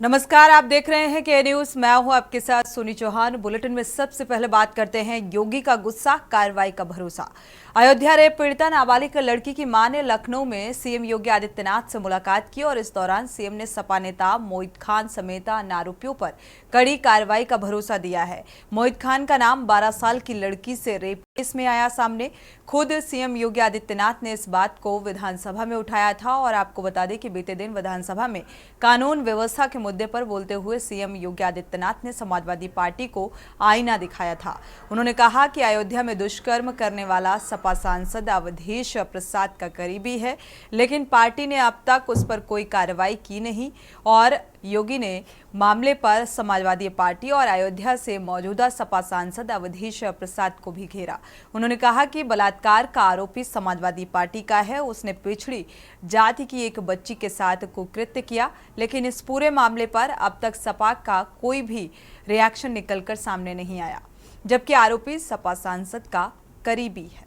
नमस्कार, आप देख रहे हैं के न्यूज। मैं हूं आपके साथ सोनी चौहान। बुलेटिन में सबसे पहले बात करते हैं योगी का गुस्सा, कार्रवाई का भरोसा। अयोध्या रेप पीड़िता नाबालिग लड़की की मां ने लखनऊ में सीएम योगी आदित्यनाथ से मुलाकात की और इस दौरान सीएम ने सपा नेता मोहित खान समेत अन्य आरोपियों पर कड़ी कार्रवाई का भरोसा दिया है। मोहित खान का नाम 12 साल की लड़की से रेप केस में आया सामने। खुद सीएम योगी आदित्यनाथ ने इस बात को विधानसभा में उठाया था और आपको बता दें कि बीते दिन विधानसभा में कानून व्यवस्था के मुद्दे पर बोलते हुए सीएम योगी आदित्यनाथ ने समाजवादी पार्टी को आईना दिखाया था। उन्होंने कहा कि अयोध्या में दुष्कर्म करने वाला सपा सांसद अवधेश प्रसाद का करीबी है, लेकिन पार्टी ने अब तक उस पर कोई कार्रवाई की नहीं और योगी ने मामले पर समाजवादी पार्टी और अयोध्या से मौजूदा सपा सांसद अवधेश प्रसाद को भी घेरा। उन्होंने कहा कि बलात्कार का आरोपी समाजवादी पार्टी का है। उसने पिछड़ी जाति की एक बच्ची के साथ कुकृत्य किया, लेकिन इस पूरे मामले पर अब तक सपा का कोई भी रिएक्शन निकलकर सामने नहीं आया, जबकि आरोपी सपा सांसद का करीबी है।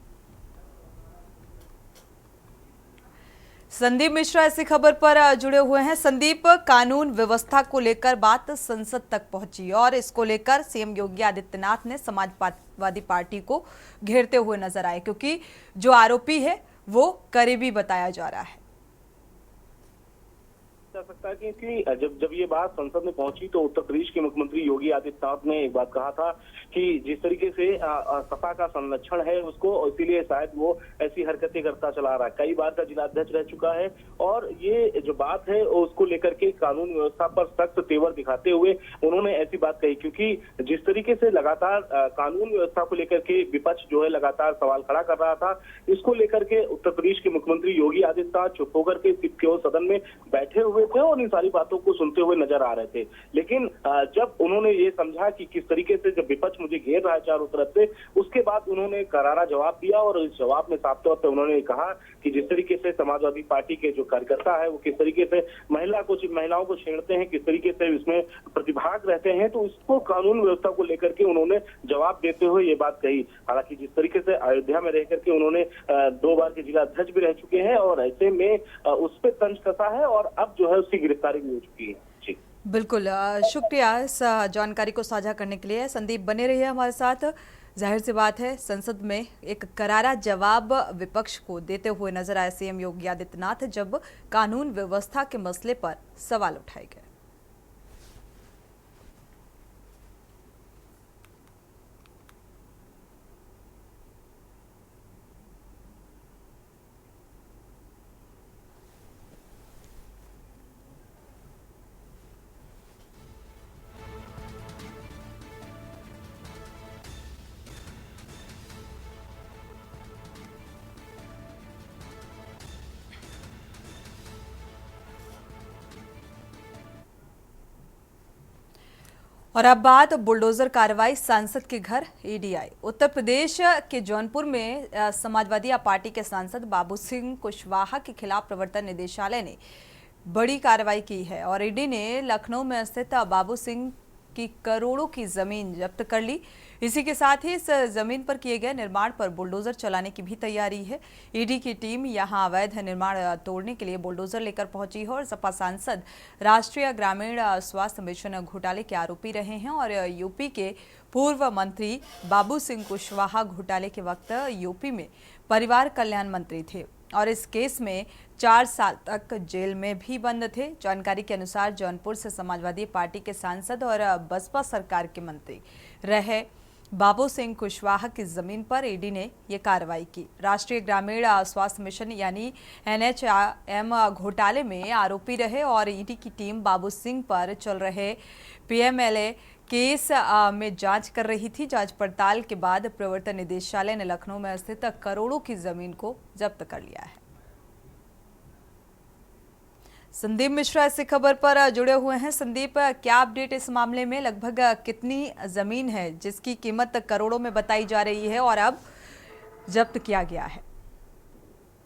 संदीप मिश्रा ऐसी खबर पर जुड़े हुए हैं। संदीप, कानून व्यवस्था को लेकर बात संसद तक पहुंची और इसको लेकर सीएम योगी आदित्यनाथ ने समाजवादी पार्टी को घेरते हुए नजर आए, क्योंकि जो आरोपी है वो करीबी बताया जा रहा है। जा सकता है क्योंकि जब ये बात संसद में पहुंची तो उत्तर प्रदेश के मुख्यमंत्री योगी आदित्यनाथ ने एक बात कहा था कि जिस तरीके से सपा का संरक्षण है उसको, इसीलिए शायद वो ऐसी हरकतें करता चला रहा है। कई बार का जिलाध्यक्ष रह चुका है और ये जो बात है उसको लेकर के कानून व्यवस्था पर सख्त तेवर दिखाते हुए उन्होंने ऐसी बात कही, क्योंकि जिस तरीके से लगातार कानून व्यवस्था को लेकर के विपक्ष जो है लगातार सवाल खड़ा कर रहा था, इसको लेकर के उत्तर प्रदेश के मुख्यमंत्री योगी आदित्यनाथ चुप होकर के केवल सदन में बैठे हुए थे और इन सारी बातों को सुनते हुए नजर आ रहे थे। लेकिन जब उन्होंने ये समझा कि किस तरीके से जब विपक्ष मुझे घेर रहा है चारों तरफ से, उसके बाद उन्होंने करारा जवाब दिया और इस जवाब में साफ तौर पर उन्होंने कहा कि जिस तरीके से समाजवादी पार्टी के जो कार्यकर्ता है वो किस तरीके से महिलाओं को छेड़ते हैं, किस तरीके से इसमें प्रतिभाग रहते हैं, तो इसको कानून व्यवस्था को लेकर के उन्होंने जवाब देते हुए ये बात कही। हालांकि जिस तरीके से अयोध्या में रह करके उन्होंने 2 बार के जिला अध्यक्ष भी रह चुके हैं और ऐसे में उस पर तंज कसा है और अब जो है उसकी गिरफ्तारी भी हो चुकी है। जी बिल्कुल, शुक्रिया इस जानकारी को साझा करने के लिए। संदीप, बने रहिए हमारे साथ। जाहिर सी बात है, संसद में एक करारा जवाब विपक्ष को देते हुए नजर आए सीएम योगी आदित्यनाथ, जब कानून व्यवस्था के मसले पर सवाल उठाए गए। और अब बात बुलडोजर कार्रवाई, सांसद के घर ईडी आई। उत्तर प्रदेश के जौनपुर में समाजवादी पार्टी के सांसद बाबू सिंह कुशवाहा के खिलाफ प्रवर्तन निदेशालय ने बड़ी कार्रवाई की है और ईडी ने लखनऊ में स्थित बाबू सिंह की करोड़ों की जमीन जब्त कर ली। इसी के साथ ही इस जमीन पर किए गए निर्माण पर बुलडोजर चलाने की भी तैयारी है। ईडी की टीम यहां अवैध निर्माण तोड़ने के लिए बुलडोजर लेकर पहुंची है और सपा सांसद राष्ट्रीय ग्रामीण स्वास्थ्य मिशन घोटाले के आरोपी रहे हैं और यूपी के पूर्व मंत्री बाबू सिंह कुशवाहा घोटाले के वक्त यूपी में परिवार कल्याण मंत्री थे और इस केस में 4 साल तक जेल में भी बंद थे। जानकारी के अनुसार जौनपुर से समाजवादी पार्टी के सांसद और बसपा सरकार के मंत्री रहे बाबू सिंह कुशवाहा की जमीन पर ईडी ने ये कार्रवाई की। राष्ट्रीय ग्रामीण स्वास्थ्य मिशन यानी NHM घोटाले में आरोपी रहे और ईडी की टीम बाबू सिंह पर चल रहे PMLA केस में जांच कर रही थी। जांच पड़ताल के बाद प्रवर्तन निदेशालय ने लखनऊ में स्थित करोड़ों की जमीन को जब्त कर लिया है। संदीप मिश्रा इसी खबर पर जुड़े हुए हैं। संदीप, क्या अपडेट इस मामले में? लगभग कितनी जमीन है जिसकी कीमत करोड़ों में बताई जा रही है और अब जब्त किया गया है?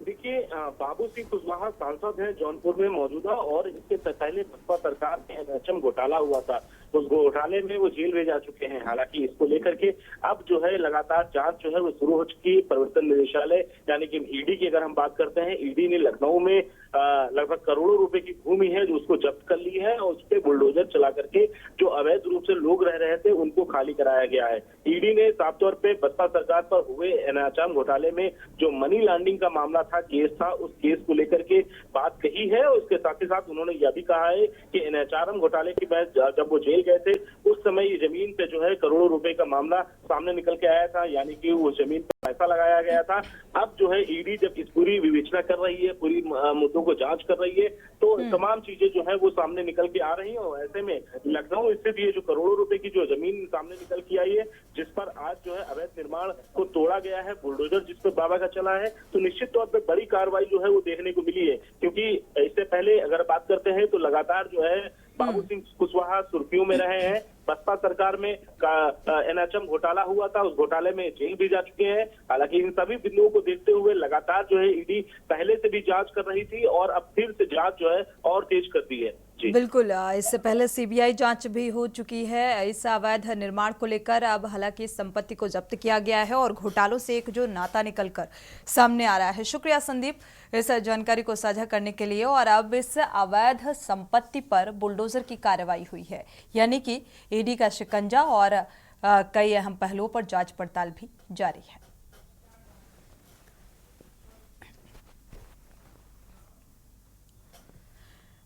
देखिए, बाबू सिंह कुशवाहा सांसद है जौनपुर में मौजूदा और इससे पहले बसपा सरकार में NHM घोटाला हुआ था। उस घोटाले में वो जेल भेजा चुके हैं। हालांकि इसको लेकर के अब जो है लगातार जांच जो है वो शुरू हो चुकी है। प्रवर्तन निदेशालय यानी कि ईडी की अगर हम बात करते हैं, ईडी ने लखनऊ में लगभग करोड़ों रुपए की भूमि है जो उसको जब्त कर ली है और उस पर बुलडोजर चला करके जो अवैध रूप से लोग रह रहे थे उनको खाली कराया गया है। ईडी ने साफ तौर पे बसपा सरकार पर हुए एनएचएम घोटाले में जो मनी लॉन्ड्रिंग का मामला था, केस था, उस केस को लेकर के बात कही है और उसके साथ ही साथ उन्होंने यह भी कहा है कि एनएचआरएम घोटाले की बहस जब वो जेल गए थे उस समय ये जमीन पे जो है करोड़ों रुपए का मामला सामने निकल के आया था, यानी कि वो जमीन पर पैसा लगाया गया था। अब जो है ईडी जब इस पूरी विवेचना कर रही है, पूरी मुद्दों को जांच कर रही है, तो तमाम चीजें जो है वो सामने निकल के आ रही हैं और ऐसे में लखनऊ स्थित ये जो करोड़ों रुपए की जो जमीन सामने निकल के आई है, जिस पर आज जो है अवैध निर्माण को तोड़ा गया है, बुलडोजर जिस पर बाबा का चला है, तो निश्चित तौर पर बड़ी कार्रवाई जो है वो देखने को मिली है। क्योंकि इससे पहले अगर बात करते हैं तो लगातार जो है बाबू सिंह कुशवाहा सुर्खियों में रहे हैं। बसपा सरकार में एनएचएम घोटाला हुआ था, उस घोटाले में जेल भी जा चुके हैं। हालांकि इन सभी बिंदुओं को देखते हुए लगातार जो है ईडी पहले से भी जांच कर रही थी और अब फिर से जांच जो है और तेज कर दी है। बिल्कुल, इससे पहले सीबीआई जांच भी हो चुकी है इस अवैध निर्माण को लेकर। अब हालांकि संपत्ति को जब्त किया गया है और घोटालों से एक जो नाता निकलकर सामने आ रहा है। शुक्रिया संदीप इस जानकारी को साझा करने के लिए। और अब इस अवैध संपत्ति पर बुलडोजर की कार्रवाई हुई है, यानी कि ईडी का शिकंजा और कई अहम पहलुओं पर जांच पड़ताल भी जारी है।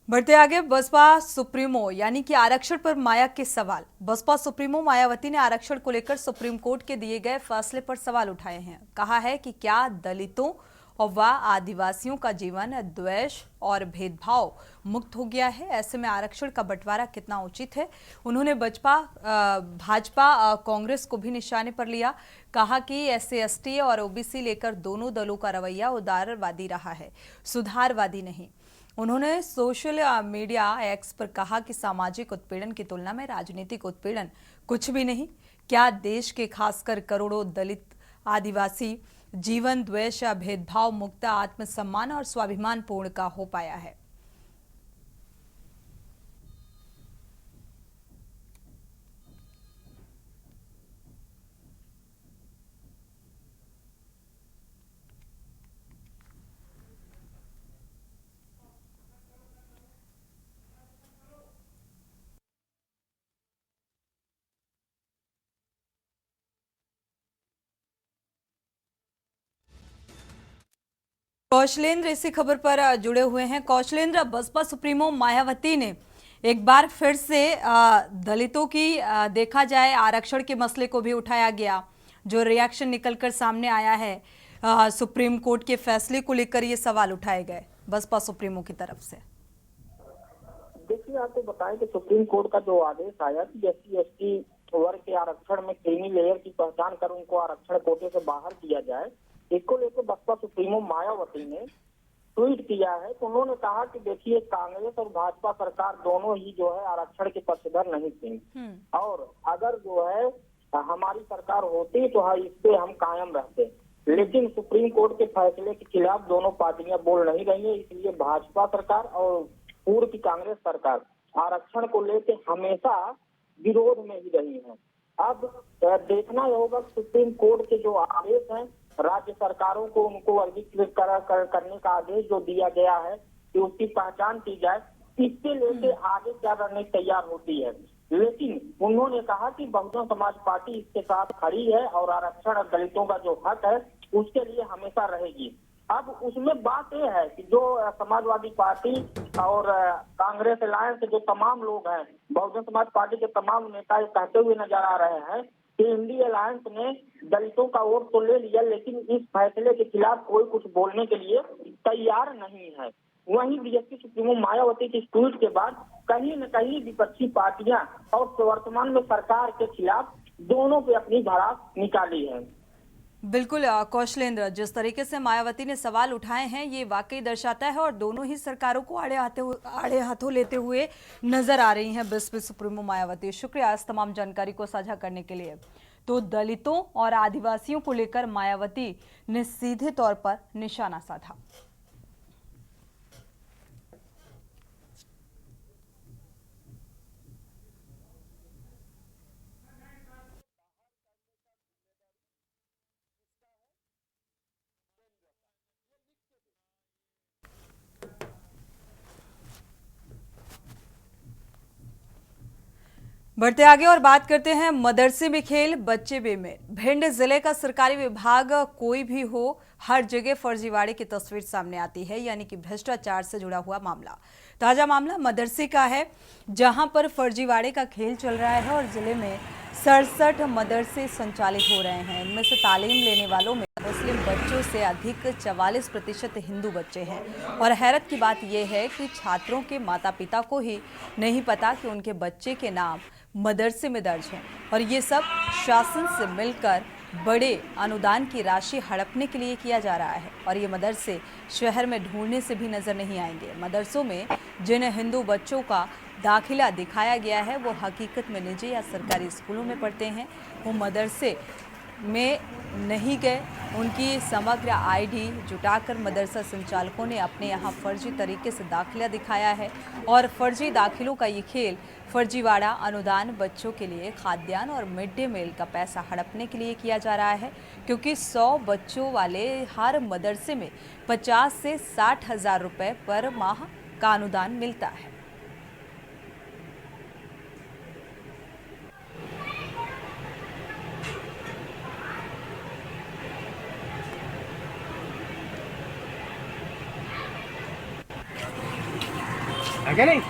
बढ़ते आगे, बसपा सुप्रीमो यानी कि आरक्षण पर माया के सवाल। बसपा सुप्रीमो मायावती ने आरक्षण को लेकर सुप्रीम कोर्ट के दिए गए फैसले पर सवाल उठाए हैं। कहा है कि क्या दलितों और व आदिवासियों का जीवन द्वेष और भेदभाव मुक्त हो गया है? ऐसे में आरक्षण का बंटवारा कितना उचित है? उन्होंने भाजपा कांग्रेस को भी निशाने पर लिया। कहा कि एससी एसटी और ओबीसी लेकर दोनों दलों का रवैया उदारवादी रहा है, सुधारवादी नहीं। उन्होंने सोशल मीडिया एक्स पर कहा कि सामाजिक उत्पीड़न की तुलना में राजनीतिक उत्पीड़न कुछ भी नहीं। क्या देश के खासकर करोड़ों दलित आदिवासी जीवन द्वेष या भेदभाव मुक्त, आत्मसम्मान और स्वाभिमान पूर्ण का हो पाया है? कौशलेंद्र इसी खबर पर जुड़े हुए हैं। कौशलेंद्र, बसपा सुप्रीमो मायावती ने एक बार फिर से दलितों की देखा जाए आरक्षण के मसले को भी उठाया गया, जो रिएक्शन निकलकर सामने आया है सुप्रीम कोर्ट के फैसले को लेकर ये सवाल उठाए गए बसपा सुप्रीमो की तरफ से। देखिए, आपको बताएं कि सुप्रीम कोर्ट का जो आदेश आया कि एससी एसटी वर्ग के आरक्षण में क्रीमी लेयर की पहचान कर उनको आरक्षण कोटे से बाहर किया जाए, इसको लेकर बसपा सुप्रीमो मायावती ने ट्वीट किया है। तो उन्होंने कहा कि देखिए, कांग्रेस और भाजपा सरकार दोनों ही जो है आरक्षण के पक्षधर नहीं थी और अगर जो है हमारी सरकार होती तो इस पे हम कायम रहते, लेकिन सुप्रीम कोर्ट के फैसले के खिलाफ दोनों पार्टियां बोल नहीं रही है। इसलिए भाजपा सरकार और पूर्व की कांग्रेस सरकार आरक्षण को लेकर हमेशा विरोध में ही रही है। अब देखना होगा सुप्रीम कोर्ट के जो आदेश हैं, राज्य सरकारों को उनको वर्गीकृत करने का आदेश जो दिया गया है कि उसकी पहचान की जाए, इससे लेके आगे क्या रणनीति तैयार होती है। लेकिन उन्होंने कहा कि बहुजन समाज पार्टी इसके साथ खड़ी है और आरक्षण और दलितों का जो हक है उसके लिए हमेशा रहेगी। अब उसमें बात यह है कि जो समाजवादी पार्टी और कांग्रेस अलायंस के जो तमाम लोग हैं, बहुजन समाज पार्टी के तमाम नेता कहते हुए नजर आ रहे हैं कि इंडिया अलायंस ने दलितों का वोट तो ले लिया, लेकिन इस फैसले के खिलाफ कोई कुछ बोलने के लिए तैयार नहीं है। वहीं बीएसपी सुप्रीमो मायावती की ट्वीट के बाद कहीं न कहीं विपक्षी पार्टियां और वर्तमान में सरकार के खिलाफ दोनों पे अपनी भड़ास निकाली है। बिल्कुल कौशलेंद्र, जिस तरीके से मायावती ने सवाल उठाए हैं ये वाकई दर्शाता है और दोनों ही सरकारों को आड़े हाथों लेते हुए नजर आ रही हैं बीएसपी सुप्रीमो मायावती। शुक्रिया इस तमाम जानकारी को साझा करने के लिए। तो दलितों और आदिवासियों को लेकर मायावती ने सीधे तौर पर निशाना साधा। बढ़ते आगे और बात करते हैं मदरसे में खेल बच्चे बेमेल। भिंड जिले का सरकारी विभाग कोई भी हो, हर जगह फर्जीवाड़े की तस्वीर सामने आती है, यानी कि भ्रष्टाचार से जुड़ा हुआ मामला। ताजा मामला मदरसे का है, जहां पर फर्जीवाड़े का खेल चल रहा है और जिले में 67 मदरसे संचालित हो रहे हैं। इनमें से तालीम लेने वालों में मुस्लिम बच्चों से अधिक 44% हिंदू बच्चे हैं। और हैरत की बात यह है कि छात्रों के माता पिता को ही नहीं पता कि उनके बच्चे के नाम मदरसे में दर्ज हैं, और ये सब शासन से मिलकर बड़े अनुदान की राशि हड़पने के लिए किया जा रहा है। और ये मदरसे शहर में ढूंढने से भी नजर नहीं आएंगे। मदरसों में जिन हिंदू बच्चों का दाखिला दिखाया गया है वो हकीकत में निजी या सरकारी स्कूलों में पढ़ते हैं। वो मदरसे में नहीं गए। उनकी समग्र आईडी जुटाकर मदरसा संचालकों ने अपने यहाँ फर्जी तरीके से दाखिला दिखाया है। और फर्जी दाखिलों का ये खेल फर्जीवाड़ा अनुदान बच्चों के लिए खाद्यान्न और मिड डे मील का पैसा हड़पने के लिए किया जा रहा है, क्योंकि 100 बच्चों वाले हर मदरसे में 50 से 60 हज़ार रुपये पर माह का अनुदान मिलता है। आगे नहीं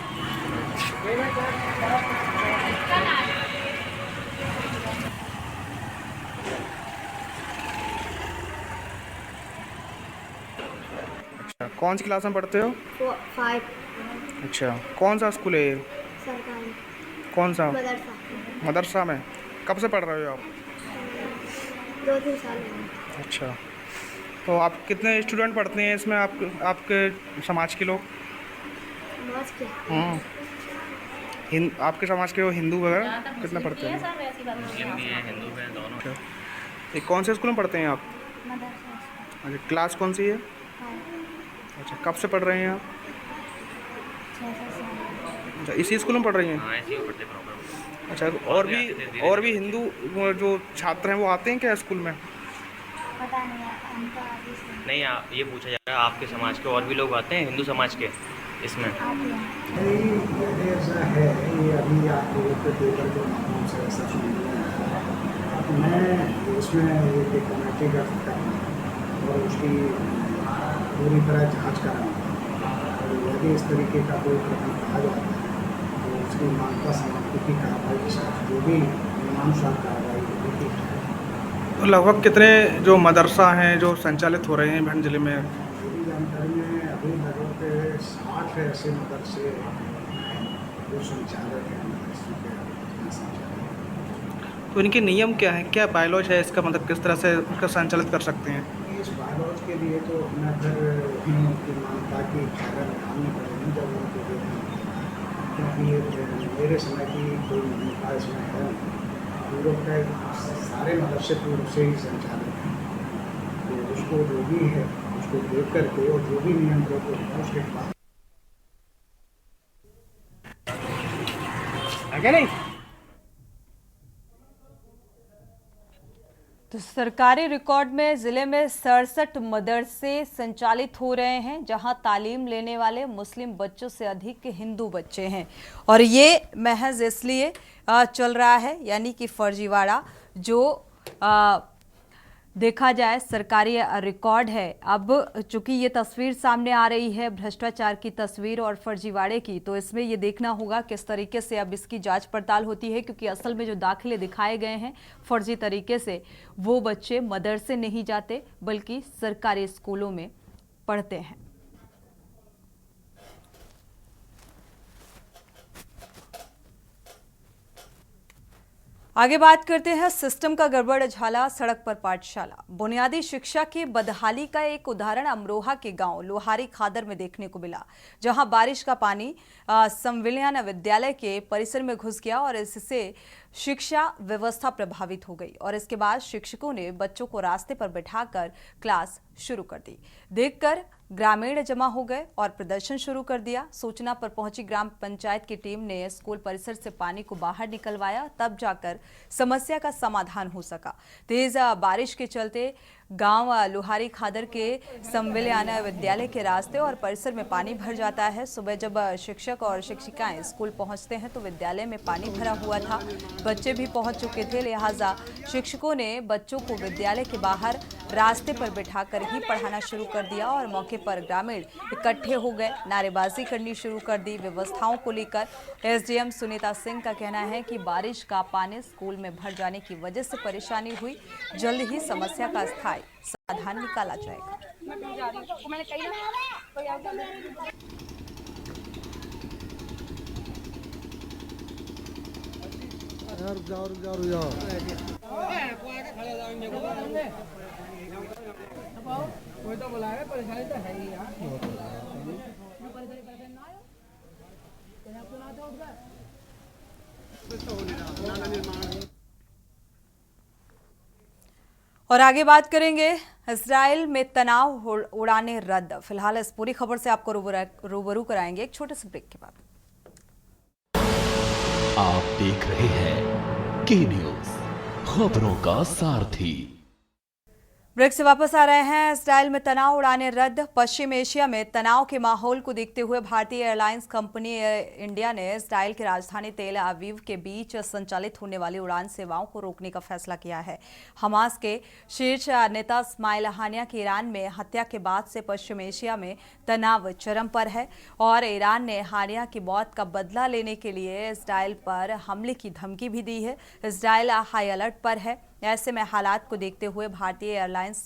अच्छा, कौन सी क्लास में पढ़ते हो? 5 अच्छा, कौन सा स्कूल है ये? सरकारी कौन सा? मदरसा मदरसा में कब से पढ़ रहे हो आप? 2-3 साल हुए। अच्छा, तो आप कितने स्टूडेंट पढ़ते हैं इसमें, आपके समाज के लोग? समाज के आपके समाज के वो हिंदू वगैरह कितने पढ़ते हैं? मुस्लिम भी हैं, हिंदू हैं, दोनों। अच्छा, ये कौन से स्कूल में पढ़ते हैं आप? मदरसा अच्छा, क्लास कौन सी है? अच्छा, कब से पढ़ रहे हैं आप? 6 साल। अच्छा, इसी स्कूल में पढ़ रही हैं? हाँ, ऐसे ही पढ़ते प्रॉब्लम। अच्छा, और भी हिंदू वो जो छात्र हैं वो आते हैं क्या स्कूल में? पता नहीं हमको आगे से नहीं, ये पूछा जाएगा आपके समाज के और भी लोग आते हैं, हिंदू समाज के इसमें? आते हैं। ये ऐसा है, ये अभी आपको पेपर के माध्यम से ऐसा सुन मैं इसमें एक कमेटी का सकता हूँ और उसकी पूरी तरह जांच कराऊँ, और यदि इस तरीके का कोई प्रकरण कहा जाता है तो उसकी मानता समाप्ति की कार्रवाई के साथ जो भी नियमानुसार कार्रवाई होती है। तो लगभग कितने जो मदरसा हैं जो संचालित हो रहे हैं भिंड जिले में? मेरी जानकारी में अभी लगभग 60 ऐसे मदरसे जो संचालक हैं मदरसों के संचालक। तो इनके नियम क्या हैं, क्या बायलॉज है इसका, मतलब किस तरह से उसका संचालित कर सकते हैं? इस बायलॉज के लिए तो मैं फिर उनकी मान्यता की फायदा निकालनी पड़ेगी जब उनको देखें, क्योंकि ये मेरे समय की कोई मान्यता इसमें है नहीं। पूर्व के सारे मदरसे पूर्व से ही संचालित हैं, तो उसको जो भी है उसको देख करके और जो भी नियम है उसके बाद आगे नहीं। तो सरकारी रिकॉर्ड में जिले में 67 मदरसे संचालित हो रहे हैं, जहां तालीम लेने वाले मुस्लिम बच्चों से अधिक हिंदू बच्चे हैं। और ये महज इसलिए चल रहा है, यानी कि फर्जीवाड़ा जो देखा जाए सरकारी रिकॉर्ड है। अब चूंकि ये तस्वीर सामने आ रही है भ्रष्टाचार की तस्वीर और फर्जीवाड़े की, तो इसमें ये देखना होगा किस तरीके से अब इसकी जांच पड़ताल होती है, क्योंकि असल में जो दाखिले दिखाए गए हैं फर्जी तरीके से, वो बच्चे मदरसे नहीं जाते बल्कि सरकारी स्कूलों में पढ़ते हैं। आगे बात करते हैं सिस्टम का गड़बड़ झाला सड़क पर पाठशाला। बुनियादी शिक्षा की बदहाली का एक उदाहरण अमरोहा के गांव लोहारी खादर में देखने को मिला, जहां बारिश का पानी संविलियन विद्यालय के परिसर में घुस गया और इससे शिक्षा व्यवस्था प्रभावित हो गई। और इसके बाद शिक्षकों ने बच्चों को रास्ते पर बिठाकर क्लास शुरू कर दी। देखकर ग्रामीण जमा हो गए और प्रदर्शन शुरू कर दिया। सूचना पर पहुंची ग्राम पंचायत की टीम ने स्कूल परिसर से पानी को बाहर निकलवाया, तब जाकर समस्या का समाधान हो सका। तेज बारिश के चलते गांव लुहारी खादर के संविलियाना विद्यालय के रास्ते और परिसर में पानी भर जाता है। सुबह जब शिक्षक और शिक्षिकाएं स्कूल पहुंचते हैं तो विद्यालय में पानी भरा हुआ था। बच्चे भी पहुंच चुके थे, लिहाजा शिक्षकों ने बच्चों को विद्यालय के बाहर रास्ते पर बिठाकर ही पढ़ाना शुरू कर दिया और मौके पर ग्रामीण इकट्ठे हो गए, नारेबाजी करनी शुरू कर दी। व्यवस्थाओं को लेकर एसडीएम सुनीता सिंह का कहना है कि बारिश का पानी स्कूल में भर जाने की वजह से परेशानी हुई, जल्द ही समस्या का स्थायी समाधान निकाला जाएगा। और आगे बात करेंगे, इजराइल में तनाव उड़ाने रद्द। फिलहाल इस पूरी खबर से आपको रूबरू कराएंगे एक छोटे से ब्रेक के बाद। आप देख रहे हैं के न्यूज, खबरों का सारथी। ब्रेक से वापस आ रहे हैं। इजराइल में तनाव उड़ाने रद्द। पश्चिम एशिया में तनाव के माहौल को देखते हुए भारतीय एयरलाइंस कंपनी एयर इंडिया ने इजराइल की राजधानी तेल अवीव के बीच संचालित होने वाली उड़ान सेवाओं को रोकने का फैसला किया है। हमास के शीर्ष नेता इस्माइल हानिया की ईरान में हत्या के बाद से पश्चिम एशिया में तनाव चरम पर है और ईरान ने हानिया की मौत का बदला लेने के लिए इजराइल पर हमले की धमकी भी दी है। इजराइल हाई अलर्ट पर है। ऐसे में हालात को देखते हुए भारतीय एयरलाइंस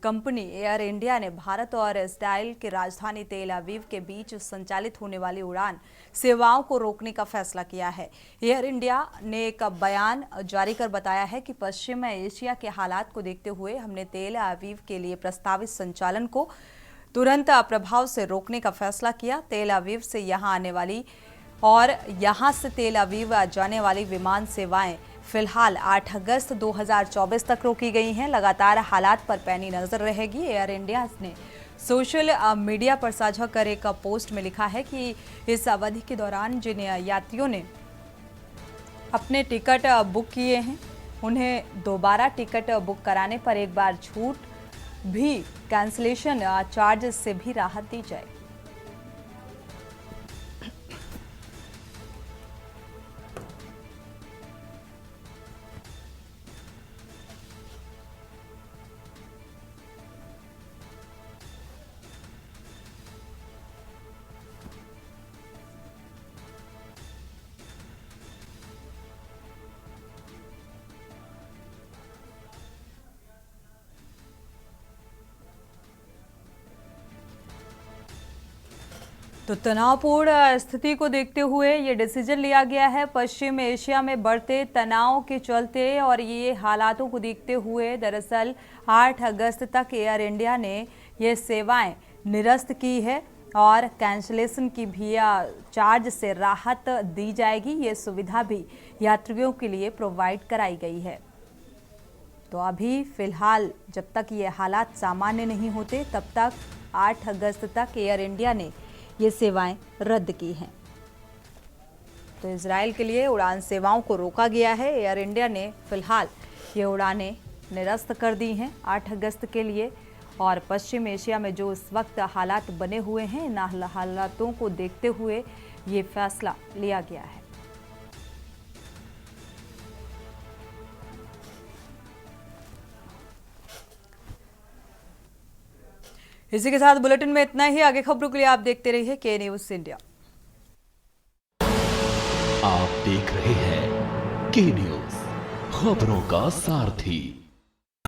कंपनी एयर इंडिया ने भारत और इजराइल की राजधानी तेल अवीव के बीच संचालित होने वाली उड़ान सेवाओं को रोकने का फैसला किया है। एयर इंडिया ने एक बयान जारी कर बताया है कि पश्चिम एशिया के हालात को देखते हुए हमने तेल अवीव के लिए प्रस्तावित संचालन को तुरंत प्रभाव से रोकने का फैसला किया। तेल अवीव से यहां आने वाली और यहां से तेल अवीव जाने वाली विमान सेवाएं फिलहाल 8 अगस्त 2024 तक रोकी गई हैं। लगातार हालात पर पैनी नजर रहेगी। एयर इंडिया ने सोशल मीडिया पर साझा कर एक पोस्ट में लिखा है कि इस अवधि के दौरान जिन यात्रियों ने अपने टिकट बुक किए हैं उन्हें दोबारा टिकट बुक कराने पर एक बार छूट भी कैंसिलेशन चार्ज से भी राहत दी जाए। तो तनावपूर्ण स्थिति को देखते हुए ये डिसीजन लिया गया है। पश्चिम एशिया में बढ़ते तनाव के चलते और ये हालातों को देखते हुए दरअसल 8 अगस्त तक एयर इंडिया ने ये सेवाएं निरस्त की है और कैंसिलेशन की भी चार्ज से राहत दी जाएगी। ये सुविधा भी यात्रियों के लिए प्रोवाइड कराई गई है। तो अभी फिलहाल जब तक ये हालात सामान्य नहीं होते तब तक 8 अगस्त तक एयर इंडिया ने ये सेवाएं रद्द की हैं। तो इजराइल के लिए उड़ान सेवाओं को रोका गया है। एयर इंडिया ने फिलहाल ये उड़ानें निरस्त कर दी हैं 8 अगस्त के लिए। और पश्चिम एशिया में जो इस वक्त हालात बने हुए हैं, इन हालातों को देखते हुए ये फैसला लिया गया है। इसी के साथ बुलेटिन में इतना ही। आगे खबरों के लिए आप देखते रहिए के न्यूज इंडिया। आप देख रहे हैं के न्यूज, खबरों का सारथी।